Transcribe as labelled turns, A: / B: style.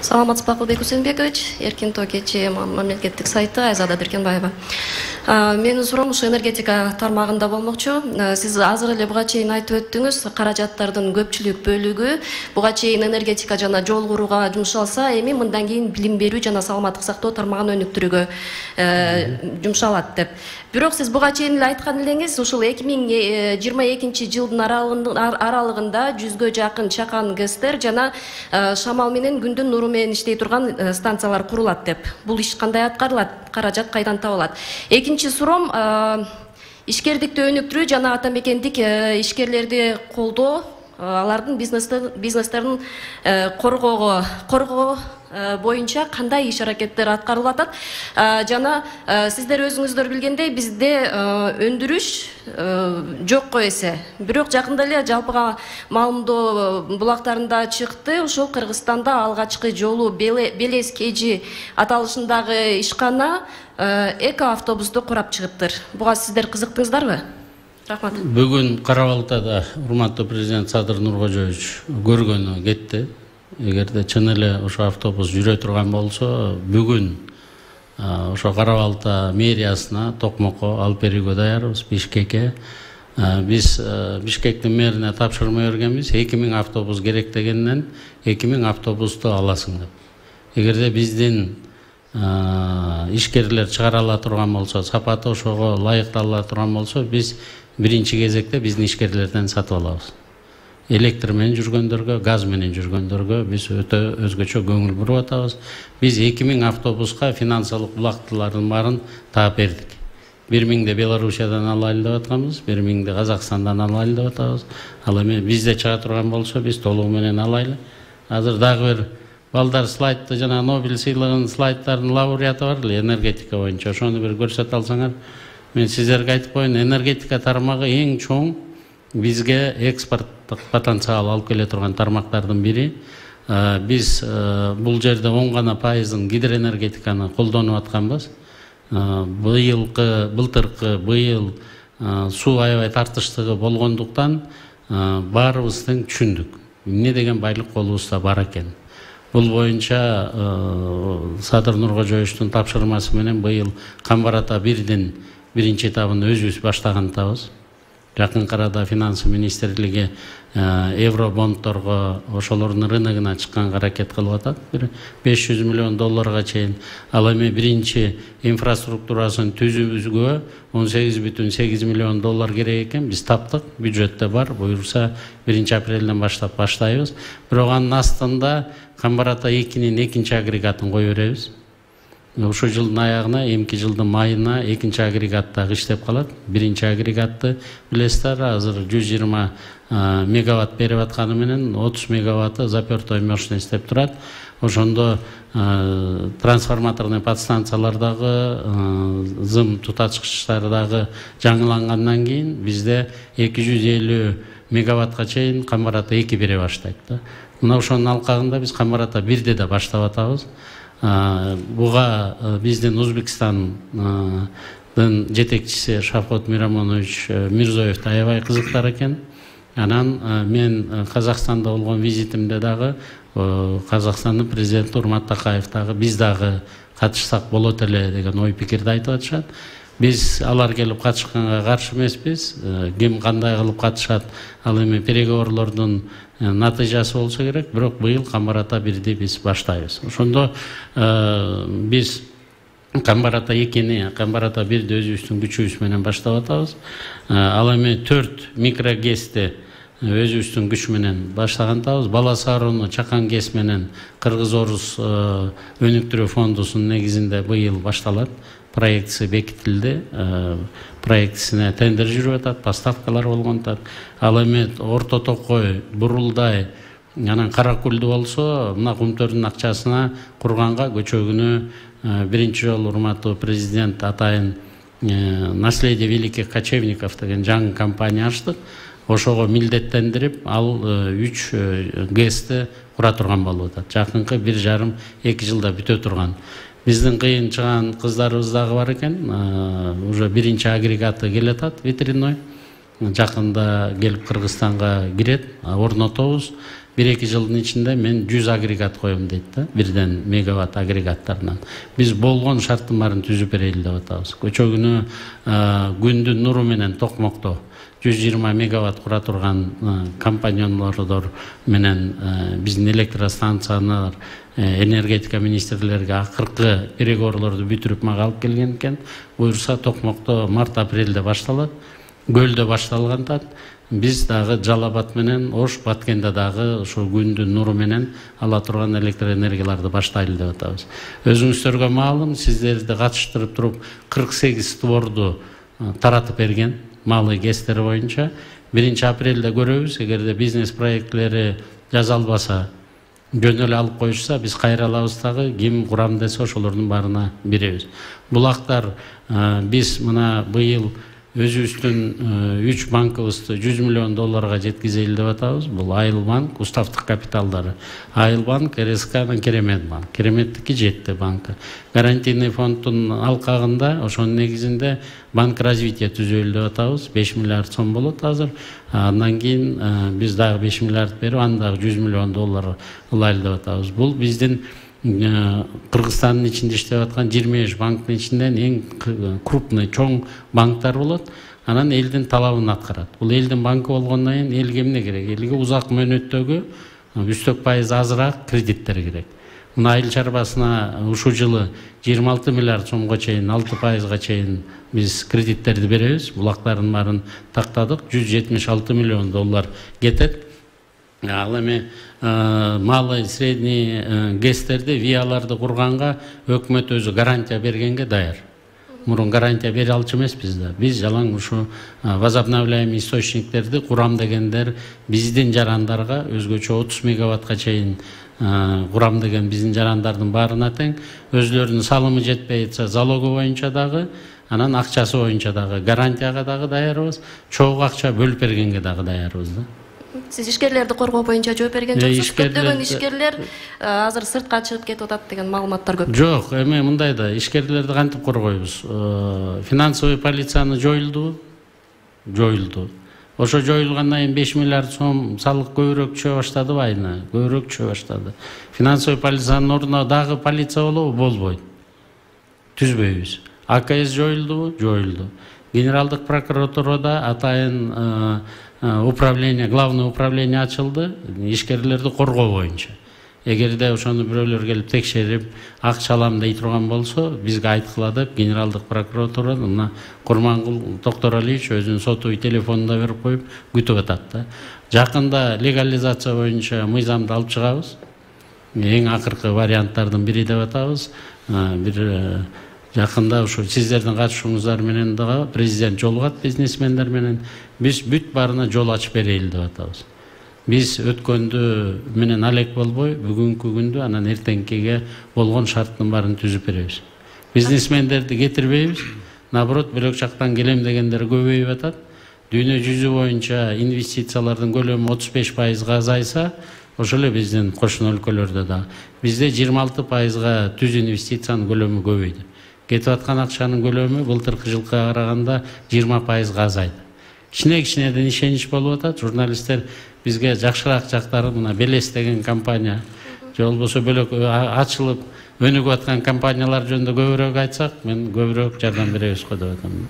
A: Саламатсыз Бакылбек Усенбекович, Эркин Токечи мамлекеттик сайты Айзада Диркенбаева. Менин суроом ушу энергетика тармагында болмокчу. Сиз азыр эле буга чейин айтып өттүңүз, каражаттардын көпчүлүк бөлүгү буга чейин энергетика жана жол курууга жумшалса, эми мындан кийин билим берүү жана саламаттык сактоо тармагын өнүктүрүүгө жумшалат деп. Бирок сиз буга чейин эле айткан элеңиз, ушул 2022 жылдын аралыгында 100гө жакын чакан ГЭСтер жана шамал менен күндүн нуру менен иштей турган станциялар курулат деп. Бул иш кандай аткарылат? Каражат кайдан табылат? Экинчи суроом, ишкердикти өнүктүрүү жана ата мекендик ишкерлерди колдоо, алардын бизнестерин коргоо боюнча кандай иш аракеттер аткарылып атат? Жана сиздер өзүңүздөр билгендей, бизде өндүрүш жокко эсе. Бирок жакында эле жалпыга маалымдоо булактарында чыкты. Ошол Кыргызстанда алгачкы жолу Белес Кежи аталышындагы ишкана эко автобусту курап чыгыптыр. Буга сиздер кызыктыңыздарбы? Рахмат.
B: Бүгүн Кара-Балтада урматтуу президент Садыр Нуркожоевич көргөнү кетти. Эгерде чын эле ошо автобус жүрө турган болсо, бүгүн ошо Кара-Балта мэриясына токмокко алып берүүгө даярбыз, Бишкекке. Биз Бишкектин мэрине тапшырма бергенбиз, 2000 автобус керек дегенден 2000 автобусту аласың деп. Эгерде биздин ишкерлер чыгара ала турган болсо, сапаты ошого ылайыктала турган болсо, биз биринчи кезекте биздин ишкерлерден сатып алабыз. Электр менен жүргөндөргө, газ менен жүргөндөргө биз өтө өзгөчө көңүл буруп атабыз. Биз 2000 автобуска финансылык булактылардын баарын таап бердик. 1000 Белоруссиядан алайлы деп атканбыз, 1000 Казакстандан алайлы деп атабыз. Ал эми бизде чыга турган болсо, биз толугу менен алайлы. Азыр дагы бир балдар слайдты жана Нобель сыйлыгынын слайдтарынын лауреаты бар эле энергетика боюнча. Ошону бир көрсөтө алсаңар, мен сиздерге айтып коеюн, энергетика тармагы эң чоң бизге экспорттук потенциал алып келе турган тармактардын бири. Биз бул жерде 10 гана пайыздын гидроэнергетиканы колдонуп атканбыз. Быйыл суу аябай тартыштыгы болгондуктан баарыбыз тең түшүндүк. Эмне деген байлык колубузда бар экен. Бул боюнча Садыр Нуркожоевичтин тапшырмасы менен быйыл Камбар-Ата 1дин биринчи этабын өзүбүз баштагандабыз. Жакын арада финансы министрлиги евробондторго ошолордун рыногуна чыкканга аракет кылып атат. 500 миллион долларга чейин. Ал эми биринчи инфраструктурасын түзүүбүзгө 18,8 миллион доллар керек экен. Биз таптык, бюджетте бар. Буюрса 1-апрелден баштап баштайбыз. Бирок анын астында Камбар-Ата 2-нин экинчи агрегатын кое беребиз. Ошо жылдын аягына, эмки жылдын майына экинчи агрегат дагы иштеп калат. Биринчи агрегатты билесиздер, азыр 120 мегаватт берип атканы менен 30 мегаватты запертой мощность деп турат. Ошондо трансформаторный подстанциялар дагы, зым тутачкычтар дагы жаңылангандан кийин бизде 250 мегаваттка чейин Камбар-Ата 2 бере баштайт да. Мына ошонун алкагында биз Камбар-Ата 1де да баштап атабыз. Буга биздин Өзбекстандын жетекчиси Шавкат Мирамонович Мирзоев аябай кызыктар экен. Анан мен Казакстанда болгон визитимде дагы Казакстандын президенти Урмат Такаев дагы биз дагы катышсак болот эле деген ой пикирди айтып атышат. Биз алар келип катышканга каршы эмеспиз. Ким кандай кылып катышат, ал эми переговорлордун натыйжасы болсо керек. Бирок быйыл Камбар-Ата 1ди биз баштайбыз. Ошондо биз Камбар-Ата 2-ни, Камбар-Ата 1ди өзүбүздүн күчүбүз менен баштап атабыз. Ал эми 4 микрогести өзүбүздүн күч менен баштагандабыз. Баласарууну чакан гес менен Кыргыз-Орус өнүктүрүү фондусунун негизинде быйыл башталат. Проектisi бекитилди. Проектисине тендер жүрүп атат, поставкалар болгон атат. Ал эми Орто Токой, Бурулдай, анан Каракулду болсо, мына Кумтөрдүн акчасына курганга көчөгүнү биринчи жолу урматтуу президент атайын Наследие великих кочевников деген жаңы компания ачтык. Ошого милдеттендирип, ал 3 ГЭСти кура турган болуп атат. Жакынкы 1,5-2 жылда бүтө турган. Биздин кыйын чыган кыздарыбыз дагы бар экен. Уже биринчи агрегаты келатат, ветряной. Жакында келип Кыргызстанга кирет, орнотобуз. 1-2 жылдын ичинде мен 100 агрегат коем дейт да, 1 мегаватт агрегаттарынан. Биз болгон шарттын баарын түзүп берели деп атабыз. Көчө күнү күндүн нуру менен токмоктоо 120 мегаватт кура турган компаньонлордор менен биздин электростанциялар энергетика министрлерге акыркы переговорлорду бүтүрүп мага алып келген экен. Буюрса токмокто март-апрелде башталат. Көлдө башталгандан биз дагы Жалал Абад менен Ош Баткенде дагы ошо күндүн нуру менен ала турган электроэнергияларды баштайлы деп атабыз. Өзүңүздөргө маалым, сиздерди катыштырып туруп 48 творду таратып берген малый кестери боюнча 1-апрелде көрөбүз. Эгерде бизнес проектлери жаза албаса, жөн эле алып коюшса, биз кайра алабыз дагы, ким курам десе ошолордун баарына беребиз. Булактар биз мына быйыл өзүбүздүн 3 банкыбызды 100 миллион долларга жеткизели деп атабыз. Бул Айыл банк, уставдык капиталдары. Айыл банк, РСК, Керемет банк. Кереметтики жетти банкы. Гарантийный фонддун алкагында, ошонун негизинде банк развития түзөлү деп атабыз. 5 миллиард сом болот азыр. Андан кийин биз дагы 5 миллиард берип, аны дагы 100 миллион доллар ылайлы деп атабыз. Бул биздин Кыргызстандын ичинде иштеп аткан 23 банктын ичинден эң крупный, чоң банктар болот. Анан элдин талабын аткарат. Бул элдин банкы болгондон кийин элге эмне керек? Элге узак мөөнөттөгү үстөк пайыз азыраак кредиттер керек. Мына айыл чарбасына ушул жылы 26 миллиард сомго чейин, 6%га чейин биз кредиттерди беребиз. Булактардын баарын тактадык. 176 миллион доллар кетет. Ал эми малый средний гэстерди, вияларды курганга өкмөт өзү гарантия бергенге даяр. Мурун гарантия бере алчу эмеспиз да. Биз жалаң ушу возобновляемый источниктерди курам дегендер биздин жарандарга өзгөчө 30 мегаваттка чейин курам деген биздин жарандардын баарына тең. Өзлөрүнүн салымы жетпей атса, залогу боюнча дагы, анан акчасы боюнча дагы, гарантияга дагы даярбыз, чогуу акча бөлүп бергенге дагы даярбыз да.
A: Сиз ишкерлерди коргоо боюнча жооп берген жоксуз. Көптөгөн ишкерлер азыр сыртка чыгып кетип атат деген маалыматтар көп.
B: Жок, эми мындай да, ишкерлерди кантип коргойбуз? Финансовый полицияны жоюлду. Ошо жоюлгандан кийин 5 миллиард сом салык көбүрөөк түшө баштадыбы айына? Көбүрөөк түшө баштады. Финансовый полициянын ордуна дагы полиция болобу? Болбойт. Түзбөйбүз. АКС жоюлдубу? Жоюлду. Генералдык прокуратурада атайын управление, главное управление ачылды, ишкерлерди коргоо боюнча. Эгерде ошону бирөөлөр келип текшерип, акча алам дей турган болсо, бизге айткыла деп генералдык прокуратура мына Курмангул Токторалиевич өзүнүн сотовый телефонунда берип коюп күтүп атат да. Жакында легализация боюнча мыйзамды алып чыгабыз. Эң акыркы варианттардын бири деп атабыз. Бир жакында ушу сиздердин катышуңуздар менен дагы президент жолугат бизнесмендер менен биз бүт баарына жол ачып берели деп атабыз. Биз өткөндү менен алек болбой, бүгүнкү күндү анан эртеңкиге болгон шарттын баарын түзүп беребиз. Бизнесмендерди кетирбейбиз. Наоборот, бөлөк жактан келем дегендер көбөйүп атат. Дүйнө жүзү боюнча инвестициялардын көлөмү 35%га азайса, ошол эле биздин кошуна өлкөлөрдө да бизде 26%га түз инвестициянын көлөмү көбөйдү. Кетип аткан акчанын көлөмү былтыркы жылга караганда 20%га азайды. Кичине-кичинеден ишенич болуп атат. Журналисттер бизге жакшыраак жактары мына Белес деген компания, же болбосо бөлөк ачылып өнүгүп аткан компаниялар жөнүндө көбүрөөк айтсак, мен көбүрөөк жардам беребиз го деп атам.